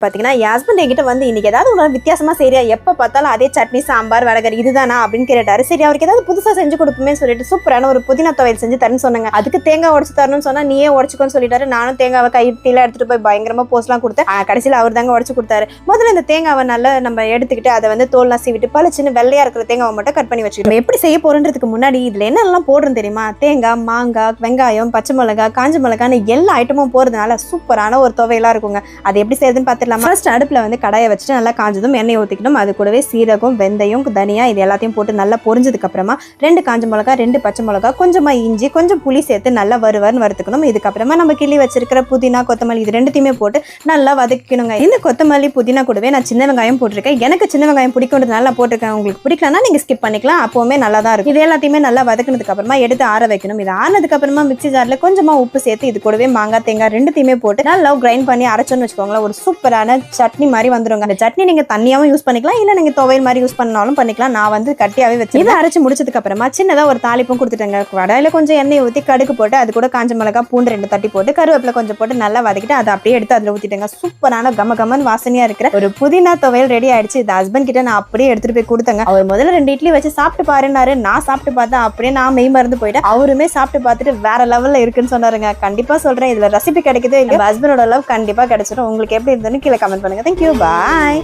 பார்த்தீங்கன்னா என் ஹஸ்பண்ட் என்கிட்ட வந்து இன்னைக்கு ஏதாவது ஒரு வித்தியாசமா சரியா எப்போ பார்த்தாலும் அதே சட்னி சாம்பார் வடகரி இதுதானா அப்படின்னு கேட்டாரு. சரி அவருக்கு ஏதாவது புதுசாக செஞ்சு கொடுப்போமே சொல்லிட்டு சூப்பரான ஒரு புதினா துவையல் செஞ்சு தரேன்னு சொன்னாங்க. அதுக்கு தேங்காய் உடச்சு தரணும்னு சொன்னா நீயே உடச்சுக்கோன்னு சொல்லிட்டாரு. நானும் தேங்காவை கையில எடுத்துட்டு போய் பயங்கரமா போஸ்ட்லாம் கொடுத்தேன். கடைசியில் அவர் தாங்க உடச்சு கொடுத்தாரு. முதல்ல இந்த தேங்காவை நல்லா நம்ம எடுத்துக்கிட்டு அதை வந்து தோல்லாம் சீவிட்டு பல சின்ன வெள்ளையா இருக்கிற தேங்காவை மட்டும் கட் பண்ணி வச்சுக்கிட்டோம். எப்படி செய்ய போறதுக்கு முன்னாடி இதுல என்னெல்லாம் போடுறோம் தெரியுமா? தேங்காய், மாங்காய், வெங்காயம், பச்சை மிளகாய், காஞ்ச மிளகான்னு எல்லா ஐட்டமும் போறதுனால சூப்பரான ஒரு துவையலா இருக்குங்க. அது எப்படி செய்யுதுன்னு பார்த்துடலாம். ஃபர்ஸ்ட் அடுப்புல வந்து கடாயை வச்சுட்டு நல்லா காஞ்சதும் எண்ணெய் ஊற்றிக்கணும். அது கூடவே சீரகம், வெந்தயம், தனியா இது எல்லாத்தையும் போட்டு நல்லா பொரிஞ்சதுக்கு அப்புறமா 2 காஞ்ச மிளகா, 2 பச்சை மிளகா, கொஞ்சமா இஞ்சி, கொஞ்சம் புளி சேர்த்து நல்லா வறுத்துக்கணும். இதுக்கப்புறமா நம்ம கிள்ளி வச்சிருக்கிற புதினா, கொத்தமல்லி இது ரெண்டுத்தையுமே போட்டு நல்லா வதக்கணுங்க. இந்த கொத்தமல்லி புதினா கூடவே நான் சின்ன வெங்காயம் போட்டிருக்கேன். எனக்கு சின்ன வெங்காயம் பிடிக்கும்ன்றதுனால நான் போட்டிருக்கேன். உங்களுக்கு பிடிக்கலன்னா நீங்க ஸ்கிப் பண்ணிக்கலாம். அப்பவுமே நல்லா தான் இருக்கும். இது எல்லாத்தையுமே நல்லா வதக்கினதுக்கு அப்புறமா எடுத்து ஆற வைக்கணும். இது ஆனதுக்கு அப்புறமா மிக்ஸி ஜார்ல கொஞ்சமா உப்பு சேர்த்து இது கூடவே மாங்காய், தேங்காய் ரெண்டுத்தையுமே போட்டு நல்லா கிரைண்ட் பண்ணி அரைச்சோன்னு வச்சுக்கோங்களேன். ஒரு சூப்பரான சட்னி மாதிரி வந்துருங்க. அந்த சட்னி நீங்க தண்ணியாவும் யூஸ் பண்ணிக்கலாம், இல்ல நீங்க துவையல் மாதிரி யூஸ் பண்ணாலும் பண்ணிக்கலாம். நான் வந்து கட்டியாவே வச்சு இதை அரைச்சு முடிச்சதுக்கு அப்புறமா சின்னதா ஒரு தாளிப்பும் கொடுத்துட்டேங்க. கடாயில கொஞ்சம் எண்ணெய் ஊற்றி கடுகு போட்டு அது கூட காஞ்ச மிளகாய், பூண்டு 2 தட்டி போட்டு கருவேப்பிலை கொஞ்சம் போட்டு நல்லா வதக்கிட்டு அதை அப்படியே எடுத்து அதில் ஊற்றிட்டேங்க. சூப்பரான கமகமன் வாசனையா இருக்கிற ஒரு புதினா துவையல் ரெடி ஆயிடுச்சு. இது ஹஸ்பண்ட் கிட்ட நான் அப்படியே எடுத்துட்டு போய் கொடுத்தேங்க. அவர் முதல்ல 2 இட்லி வச்சு சாப்பிட்டு பாருன்னாரு. நான் சாப்பிட்டு பார்த்தேன். அப்படியே நான் மெய் மறந்து போயிட்டேன். அவருமே சாப்பிட்டு பார்த்துட்டு வேற லெவல்ல இருக்குன்னு சொன்னாருங்க. கண்டிப்பா சொல்றேன், இதுல ரெசிபி கிடைக்குது. எங்க ஹஸ்பண்டோட லவ் கண்டிப்பா கிடைச்சிடும். உங்களுக்கு எப்படி இருந்ததுன்னு கீழே கமெண்ட் பண்ணுங்க. தேங்க்யூ, பாய்.